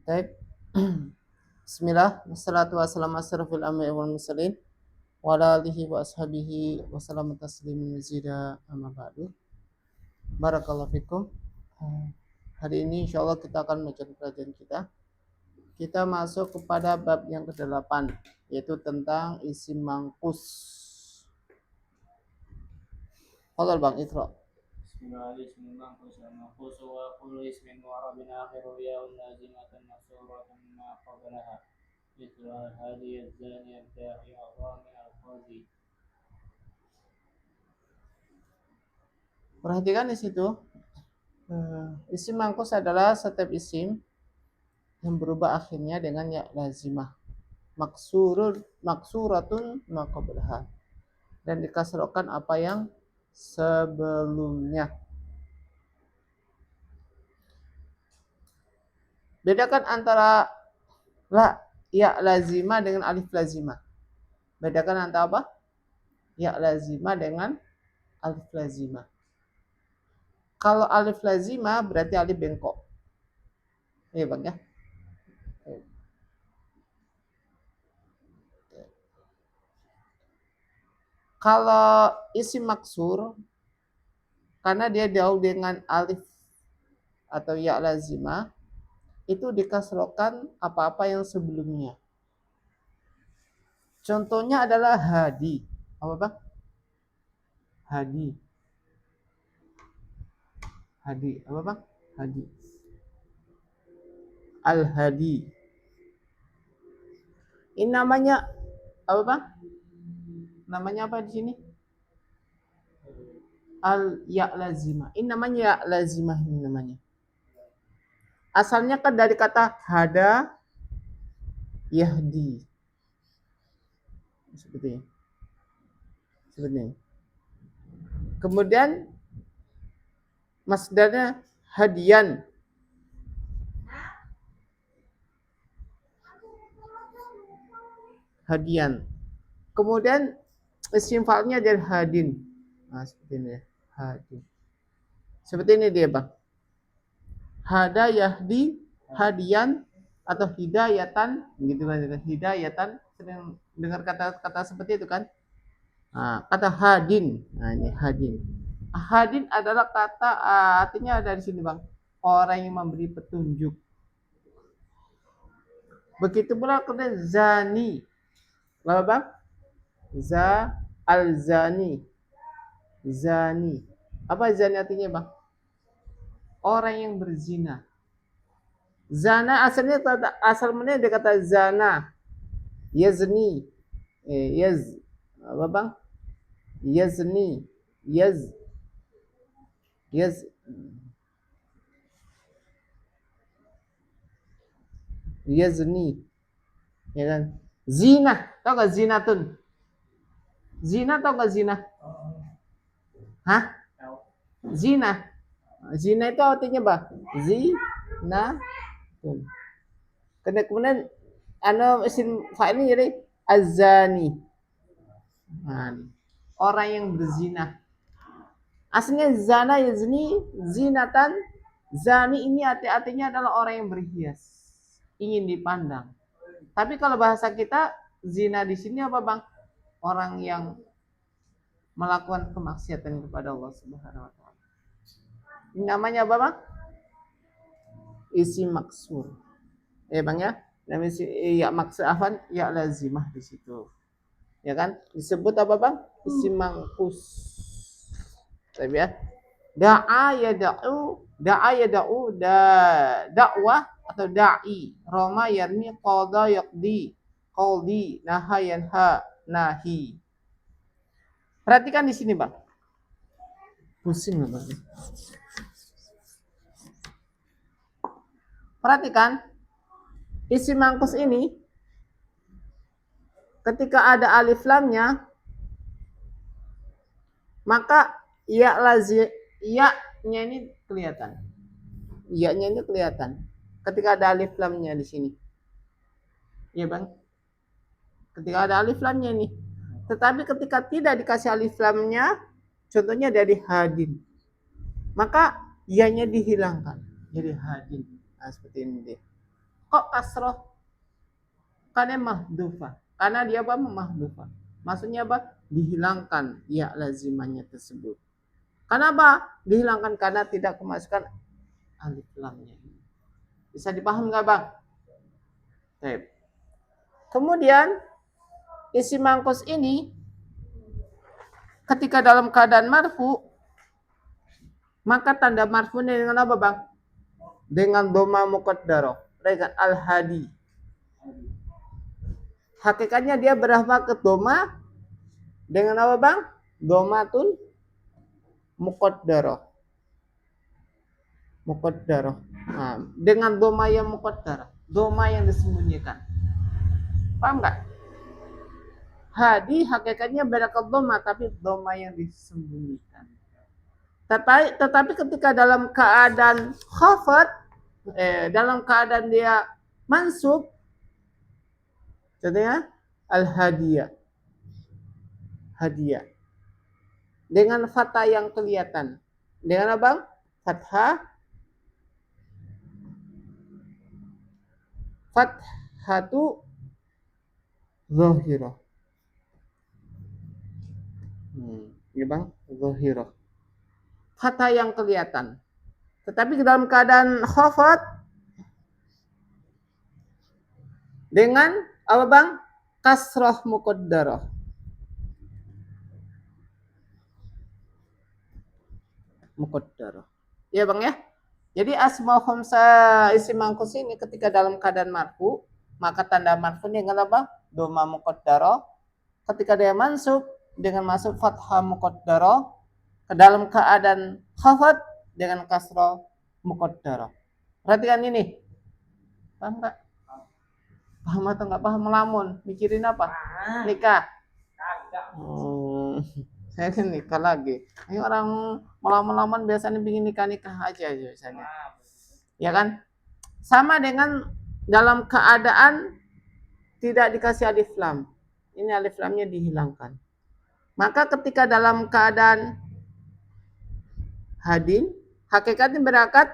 Baik. Bismillah, wassalatu wassalamu asrafil anbiya'i wal mursalin wa ala alihi wa ashabihi wa sallam taslimin mazida amma ba'du. Barakallahu fikum. Hari ini insyaallah kita akan melanjutkan pelajaran kita. Kita masuk kepada bab yang ke-8, yaitu tentang isim mangkus. Qala Bang Iqra. Bismillahirrahmanirrahim. Mangkus wa kullu ismin mu'rabin akhiru ya'un lazimatan maksuratan ma qablaha. Mithlu al-hadi az-zani ad-da'i al-rami al-qazi. Perhatikan di situ. Isim mangkus adalah setiap isim yang berubah akhirnya dengan ya lazimah. Maksuratun ma qablaha. Dan dikasrokan apa yang sebelumnya. Bedakan antara ya lazimah dengan alif lazimah. Bedakan antara apa? Ya lazimah dengan alif lazimah. Kalau alif lazimah berarti alif bengkok. Iya Bang ya. Kalau isim maksur, karena dia jauh dengan alif atau ya lazimah, itu dikasrokan apa-apa yang sebelumnya. Contohnya adalah hadi. Apa Bang? Hadi. Hadi. Apa Bang? Hadi. Al-hadi. Ini namanya apa Bang? Namanya apa di sini? Al-ya lazimah. Ini namanya ya lazimah ini namanya. Asalnya kan dari kata hada yahdi. Seperti ini. Seperti ini. Kemudian masdarnya hadian. Hadian. Kemudian isim fa'ilnya dari hadin. Nah, seperti ini. Hadin. Seperti ini dia, Bang. Hada yahdi, hadian atau hidayatan, gitu kan? Hidayatan, sering dengar kata-kata seperti itu kan? Nah, kata hadin. Nah, ini hadin. Hadin adalah kata artinya dari sini, Bang. Orang yang memberi petunjuk. Begitu pula kemudian zani. Apa, Bang? Al-zani. Zani. Apa zani artinya, Bang? Orang yang berzina. Zana asalnya asalnya dia kata zana. Yazni. Yaz. Apa, Bang? Yazni. Yaz. Yazni. Ya kan? Zina. Tahu gak zinatun? Zina tahu gak zina? Hah? Zina. Zina itu artinya apa? Zina. Kemudian isim fa'ilnya jadi azani. Nah, orang yang berzina. Aslinya zana yazni zinatan. Zani ini artinya adalah orang yang berhias, ingin dipandang. Tapi kalau bahasa kita zina di sini apa Bang? Orang yang melakukan kemaksiatan kepada Allah Subhanahu wa taala. Ini namanya apa Bang? Isim maksur. Ya Bang ya? Namanya ya maksud afan ya lazimah di situ. Ya kan? Disebut apa Bang? Isim mangkus. Tapi ya. Da'a yada'u, dakwah atau da'i. Roma yarmi qada yaqdi. Qaldi naha yanha nahi. Perhatikan di sini, Bang. Pusing Bang. Perhatikan isim mangkus ini ketika ada alif lamnya maka ya lazim ya-nya ini kelihatan. Ya-nya ini kelihatan ketika ada alif lamnya di sini. Iya, Bang. Ketika ada alif lamnya nih. Tetapi ketika tidak dikasih alif lamnya, contohnya dari hadin, maka ya-nya dihilangkan jadi hadin. Nah, seperti ini deh. Kok kasroh? Karena mahdufa. Karena dia apa? Mahdufa. Maksudnya apa? Dihilangkan ya lazimahnya tersebut. Kenapa? Dihilangkan karena tidak kemasukan alif lamnya. Bisa dipaham nggak bang? Baik. Kemudian isim mangkus ini ketika dalam keadaan marfu, maka tanda marfunya dengan apa bang? Dengan doma muqaddarah, dengan al-hadi. Hakikatnya dia berapa ke doma dengan apa bang? Domatun muqaddarah. Muqaddarah. Nah, dengan doma yang muqaddarah, doma yang disembunyikan. Paham nggak? Hadi hakikatnya berakat doma, tapi doma yang disembunyikan. Tetapi ketika dalam keadaan khafat, dalam keadaan dia mansub, contohnya al-hadiyah, hadiah, dengan fathah yang kelihatan. Dengan apa? Fathatu zahirah. Ya bang, zahirah. Fathah yang kelihatan. Tetapi dalam keadaan khafat dengan apa bang? Kasrah muqaddarah. Muqaddarah. Ya bang ya. Jadi asma khamsa isim mangkus ini ketika dalam keadaan marfu, maka tanda marfunya dengan apa? Doma muqaddarah. Ketika dia mansub dengan masuk fathah muqaddarah, ke dalam keadaan khafat dengan kasrah muqaddarah. Perhatikan ini. Paham enggak? Paham atau enggak paham melamun? Mikirin apa? Nikah. Saya kan nikah lagi. Ini orang malam-malaman biasanya ingin nikah aja biasanya. Ya kan? Sama dengan dalam keadaan tidak dikasih alif lam. Ini alif lamnya dihilangkan. Maka ketika dalam keadaan hadin, hakikatnya berakat,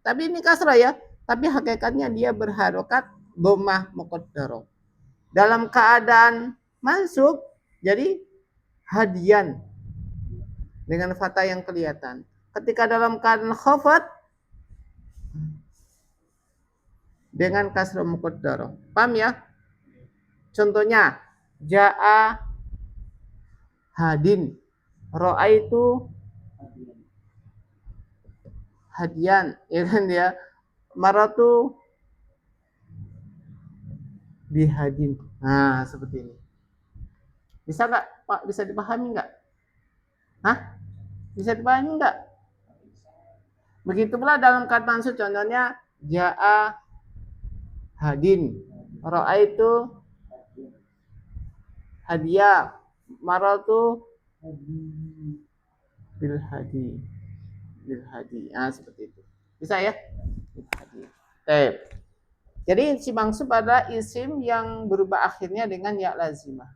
tapi ini kasrah ya. Tapi hakikatnya dia berharokat dhammah muqaddarah. Dalam keadaan mansub, jadi hadian dengan fathah yang kelihatan. Ketika dalam keadaan khafat dengan kasrah muqaddarah. Paham ya? Contohnya jaa hadin, ra'aitu hadian, ya kan ya? Maratu bihadin. Nah, seperti ini. Bisa nggak Pak? Bisa dipahami nggak? Hah? Bisa dipahami nggak? Begitu pula dalam kata mansub, contohnya jaa hadin, ra'aitu hadiah, maratu bil hadi. Bil hadi. Nah, seperti itu. Bisa ya? Bil hadi. Jadi isim mansub adalah isim yang berubah akhirnya dengan ya lazimah,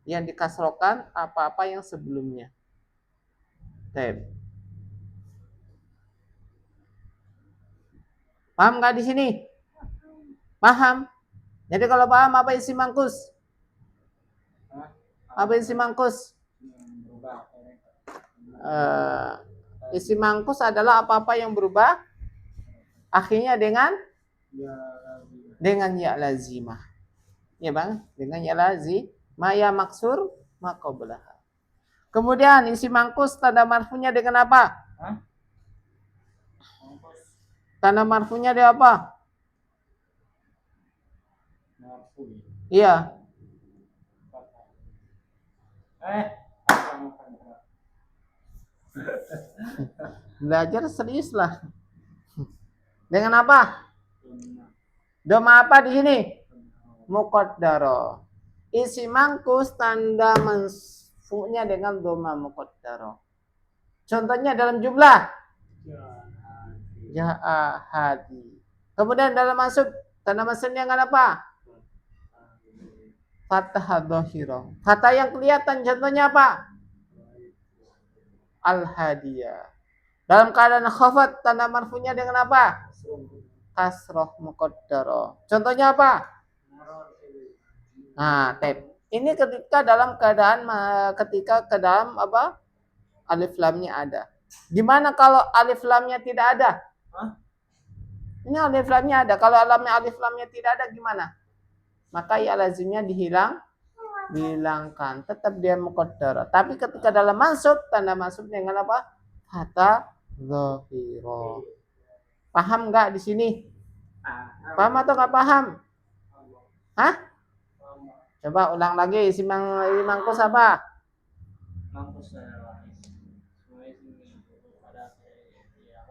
yang dikasrokan apa-apa yang sebelumnya. Paham nggak di sini? Paham? Jadi kalau paham apa isim mangkus? Apa isim mangkus? Isim mangkus adalah apa-apa yang berubah akhirnya dengan ya lazimah. Ya bang, dengan ya lazimah ya maksur maqablaha. Kemudian isim mangkus tanda marfunya dengan apa? Tanda marfunya dia apa? Iya. Belajar serius lah. Dengan apa? Doma apa di sini? Muqaddarah. Isim mangkus tanda marfunya dengan doma muqaddarah. Contohnya dalam jumlah ja'a hadi. Kemudian dalam masuk tanda masuknya dengan apa? Fathah dhahirah. Fathah yang kelihatan contohnya apa? Al-hadiyah. Dalam keadaan khafat tanda marfunya dengan apa? kasroh muqaddarah. Contohnya apa? Nah, tab. Ini ketika dalam keadaan ketika ke dalam apa? Alif lamnya ada. Gimana kalau alif lamnya tidak ada? Ini alif lamnya ada. Kalau alif lamnya tidak ada gimana? Maka ya lazimnya dihilangkan. Tetap dia muqaddarah. Tapi ketika dalam mansub, tanda mansub dengan apa? Kata zahira. Paham nggak di sini? Paham atau nggak paham? Hah? Coba ulang lagi. Si Mangkus apa? Mangkus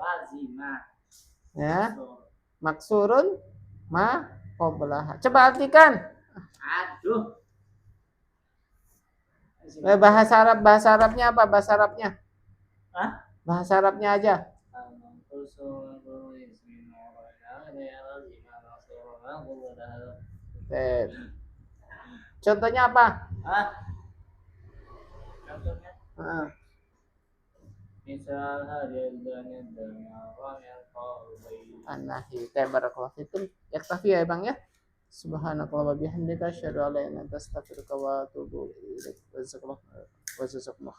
lazimah. Ya. Maksurun ma qablaha. Coba artikan. Aduh. Bahasa Arabnya apa? Bahasa Arabnya? Hah? Bahasa Arabnya aja. Contohnya apa? Contohnya? Misal hadir dan An-Nahl. Barakallahu fikum. Yaktafi ya Bang ya. Subhanakallah wa bihamdika asyhadu an la ilaha illa anta astaghfiruka wa atubu ilaik. Jazakumullahu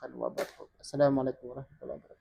khairan wa barakallahu. Assalamualaikum warahmatullahi wabarakatuh.